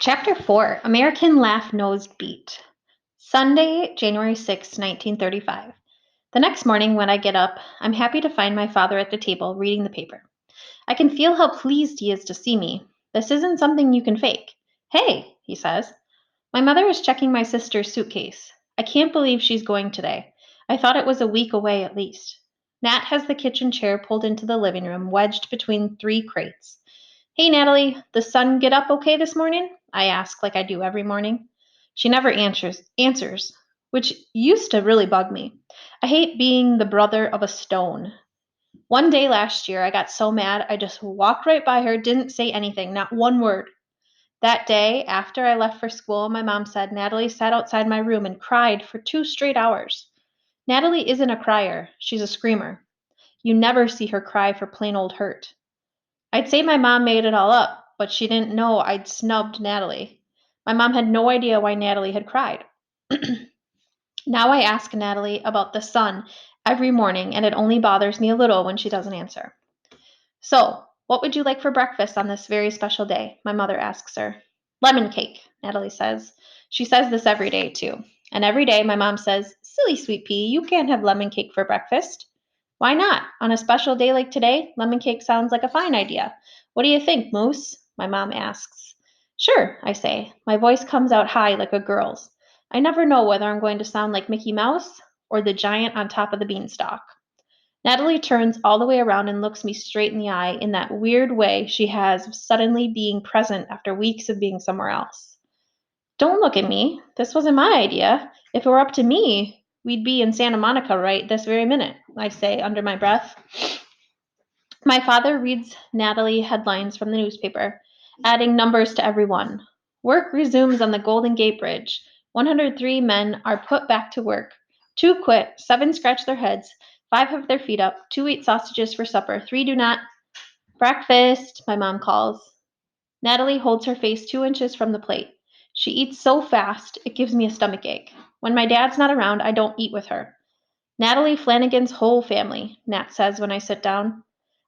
Chapter 4 American Laugh Nose Beat. Sunday, January 6, 1935. The next morning, when I get up, I'm happy to find my father at the table reading the paper. I can feel how pleased he is to see me. This isn't something you can fake. Hey, he says. My mother is checking my sister's suitcase. I can't believe she's going today. I thought it was a week away at least. Nat has the kitchen chair pulled into the living room, wedged between three crates. Hey, Natalie, the sun get up okay this morning? I ask like I do every morning. She never answers, which used to really bug me. I hate being the brother of a stone. One day last year, I got so mad, I just walked right by her, didn't say anything, not one word. That day, after I left for school, my mom said Natalie sat outside my room and cried for 2 straight hours. Natalie isn't a crier, she's a screamer. You never see her cry for plain old hurt. I'd say my mom made it all up, but she didn't know I'd snubbed Natalie. My mom had no idea why Natalie had cried. Now I ask Natalie about the sun every morning, and it only bothers me a little when she doesn't answer. So, what would you like for breakfast on this very special day? My mother asks her. Lemon cake, Natalie says. She says this every day, too. And every day my mom says, Silly sweet pea, you can't have lemon cake for breakfast. Why not? On a special day like today, lemon cake sounds like a fine idea. What do you think, Moose? My mom asks. Sure, I say. My voice comes out high like a girl's. I never know whether I'm going to sound like Mickey Mouse or the giant on top of the beanstalk. Natalie turns all the way around and looks me straight in the eye in that weird way she has of suddenly being present after weeks of being somewhere else. Don't look at me. This wasn't my idea. If it were up to me, we'd be in Santa Monica right this very minute, I say under my breath. My father reads Natalie headlines from the newspaper, adding numbers to every one. Work resumes on the Golden Gate Bridge. 103 men are put back to work. 2 quit, 7 scratch their heads, 5 have their feet up, 2 eat sausages for supper, 3 do not. Breakfast, my mom calls. Natalie holds her face 2 inches from the plate. She eats so fast, it gives me a stomach ache. When my dad's not around, I don't eat with her. Natalie Flanagan's whole family, Nat says when I sit down.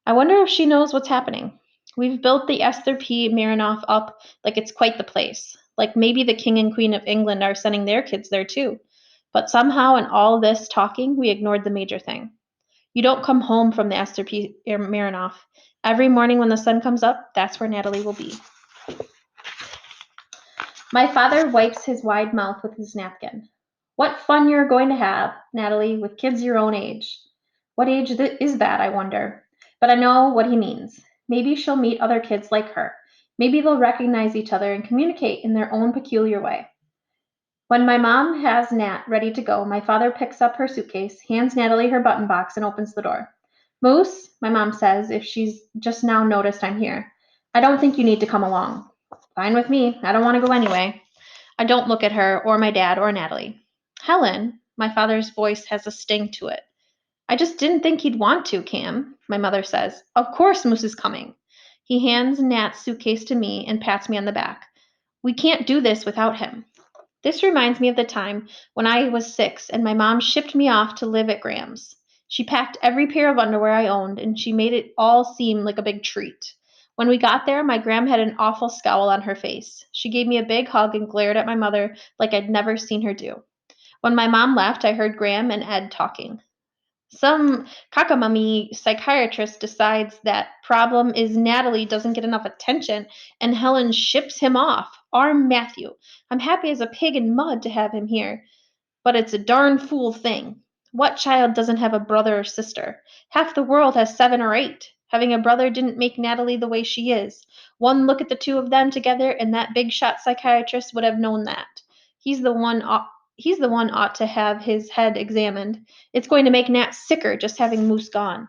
I wonder if she knows what's happening. We've built the Esther P. Marinoff up like it's quite the place. Like maybe the King and Queen of England are sending their kids there too. But somehow in all this talking, we ignored the major thing. You don't come home from the Esther P. Marinoff. Every morning when the sun comes up, that's where Natalie will be. My father wipes his wide mouth with his napkin. What fun you're going to have, Natalie, with kids your own age. What age is that, I wonder? But I know what he means. Maybe she'll meet other kids like her. Maybe they'll recognize each other and communicate in their own peculiar way. When my mom has Nat ready to go, my father picks up her suitcase, hands Natalie her button box, and opens the door. Moose, my mom says, if she's just now noticed I'm here. I don't think you need to come along. Fine with me. I don't want to go anyway. I don't look at her or my dad or Natalie. Helen, my father's voice has a sting to it. I just didn't think he'd want to, Cam, my mother says. Of course Moose is coming. He hands Nat's suitcase to me and pats me on the back. We can't do this without him. This reminds me of the time when I was 6 and my mom shipped me off to live at Graham's. She packed every pair of underwear I owned and she made it all seem like a big treat. When we got there, my Gram had an awful scowl on her face. She gave me a big hug and glared at my mother like I'd never seen her do. When my mom left, I heard Graham and Ed talking. Some cockamamie psychiatrist decides that problem is Natalie doesn't get enough attention and Helen ships him off. Our Matthew. I'm happy as a pig in mud to have him here, but it's a darn fool thing. What child doesn't have a brother or sister? Half the world has 7 or 8. Having a brother didn't make Natalie the way she is. One look at the two of them together, and that big shot psychiatrist would have known that. He's the one. He's the one ought to have his head examined. It's going to make Nat sicker just having Moose gone.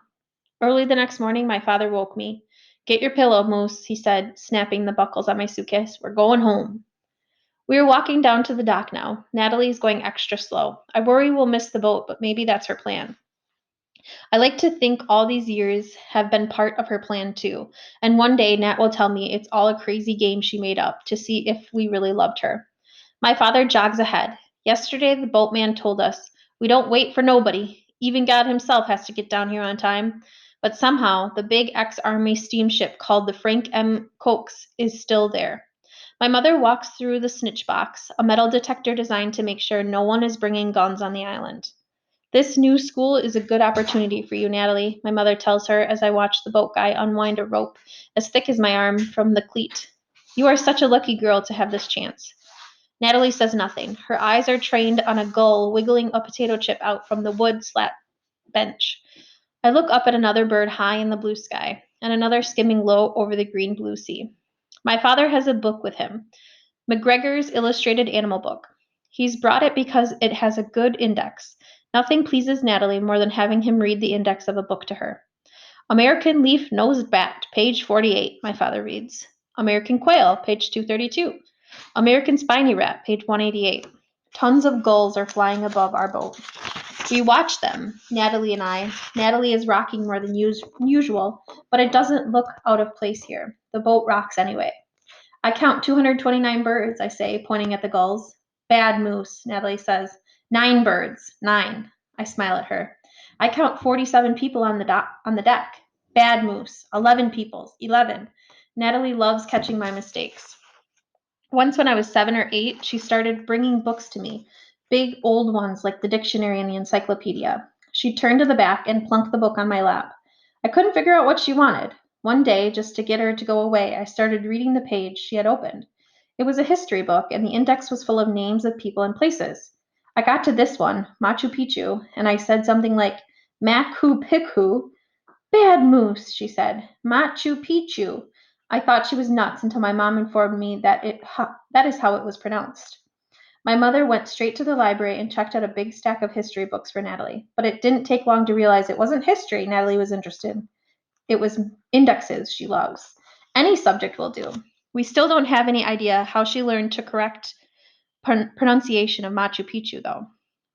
Early the next morning, my father woke me. Get your pillow, Moose, he said, snapping the buckles on my suitcase. We're going home. We are walking down to the dock now. Natalie is going extra slow. I worry we'll miss the boat, but maybe that's her plan. I like to think all these years have been part of her plan too, and one day Nat will tell me it's all a crazy game she made up to see if we really loved her. My father jogs ahead. Yesterday the boatman told us, we don't wait for nobody. Even God himself has to get down here on time. But somehow the big ex-Army steamship called the Frank M. Cokes is still there. My mother walks through the snitch box, a metal detector designed to make sure no one is bringing guns on the island. This new school is a good opportunity for you, Natalie, my mother tells her as I watch the boat guy unwind a rope as thick as my arm from the cleat. You are such a lucky girl to have this chance. Natalie says nothing. Her eyes are trained on a gull wiggling a potato chip out from the wood slat bench. I look up at another bird high in the blue sky, and another skimming low over the green blue sea. My father has a book with him, McGregor's Illustrated Animal Book. He's brought it because it has a good index. Nothing pleases Natalie more than having him read the index of a book to her. American leaf-nosed bat, page 48, my father reads. American quail, page 232. American spiny rat, page 188. Tons of gulls are flying above our boat. We watch them, Natalie and I. Natalie is rocking more than usual, but it doesn't look out of place here. The boat rocks anyway. I count 229 birds, I say, pointing at the gulls. Bad moose, Natalie says. 9 birds. 9. I smile at her. I count 47 people on the deck. Bad moose. 11 people. 11. Natalie loves catching my mistakes. Once when I was 7 or 8, she started bringing books to me, big old ones like the dictionary and the encyclopedia. She'd turn to the back and plunk the book on my lap. I couldn't figure out what she wanted. One day, just to get her to go away, I started reading the page she had opened. It was a history book, and the index was full of names of people and places. I got to this one, Machu Picchu, and I said something like, Machu Picchu. Bad moose, she said. Machu Picchu. I thought she was nuts until my mom informed me that is how it was pronounced. My mother went straight to the library and checked out a big stack of history books for Natalie, but it didn't take long to realize it wasn't history Natalie was interested in. It was indexes she loves. Any subject will do. We still don't have any idea how she learned to correct pronunciation of Machu Picchu, though.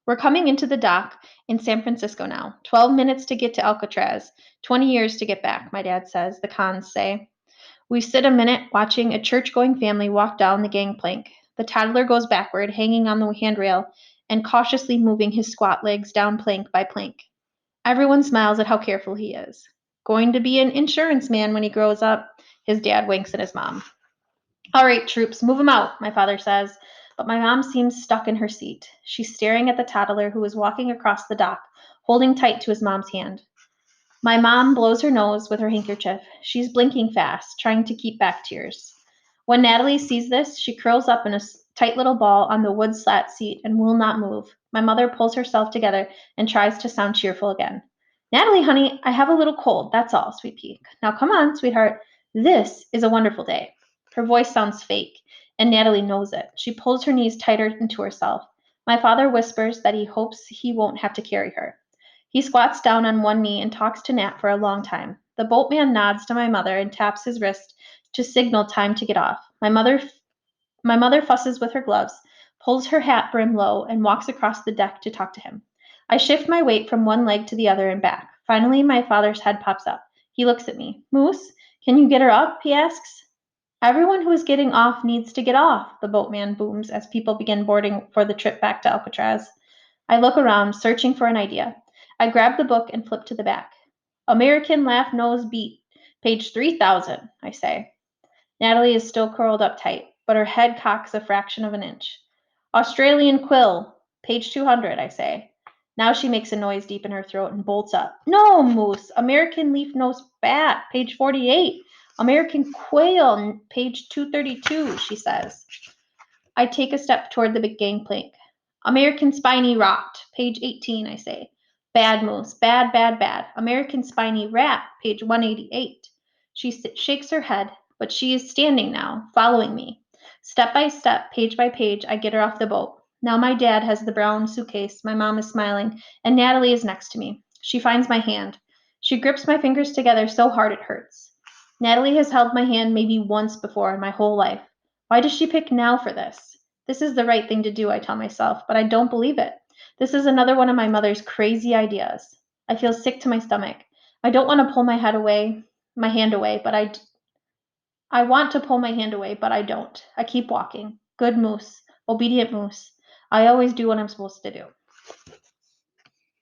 We're coming into the dock in San Francisco now. 12 minutes to get to Alcatraz, 20 years to get back, my dad says, the cons say. We sit a minute watching a church going family walk down the gangplank. The toddler goes backward, hanging on the handrail and cautiously moving his squat legs down plank by plank. Everyone smiles at how careful he is. Going to be an insurance man when he grows up, his dad winks at his mom. All right, troops, move him out, my father says, but my mom seems stuck in her seat. She's staring at the toddler who is walking across the dock, holding tight to his mom's hand. My mom blows her nose with her handkerchief. She's blinking fast, trying to keep back tears. When Natalie sees this, she curls up in a tight little ball on the wood slat seat and will not move. My mother pulls herself together and tries to sound cheerful again. Natalie, honey, I have a little cold, that's all, sweet pea. Now come on, sweetheart. This is a wonderful day. Her voice sounds fake, and Natalie knows it. She pulls her knees tighter into herself. My father whispers that he hopes he won't have to carry her. He squats down on one knee and talks to Nat for a long time. The boatman nods to my mother and taps his wrist to signal time to get off. My mother fusses with her gloves, pulls her hat brim low, and walks across the deck to talk to him. I shift my weight from one leg to the other and back. Finally, my father's head pops up. He looks at me. Moose, can you get her up? He asks. Everyone who is getting off needs to get off, the boatman booms as people begin boarding for the trip back to Alcatraz. I look around, searching for an idea. I grab the book and flip to the back. American Laugh Nose Beat, page 3000, I say. Natalie is still curled up tight, but her head cocks a fraction of an inch. Australian Quill, page 200, I say. Now she makes a noise deep in her throat and bolts up. No, Moose, American Leaf-Nosed Bat, page 48. American Quail, page 232, she says. I take a step toward the big gangplank. American Spiny Rot, page 18, I say. Bad moose, bad, bad, bad. American Spiny Rat, page 188. She shakes her head, but she is standing now, following me. Step by step, page by page, I get her off the boat. Now my dad has the brown suitcase, my mom is smiling, and Natalie is next to me. She finds my hand. She grips my fingers together so hard it hurts. Natalie has held my hand maybe once before in my whole life. Why does she pick now for this? This is the right thing to do, I tell myself, but I don't believe it. This is another one of my mother's crazy ideas. I feel sick to my stomach. I don't want to pull my hand away, but I want to pull my hand away, but I don't. I keep walking. Good moose, obedient moose. I always do what I'm supposed to do.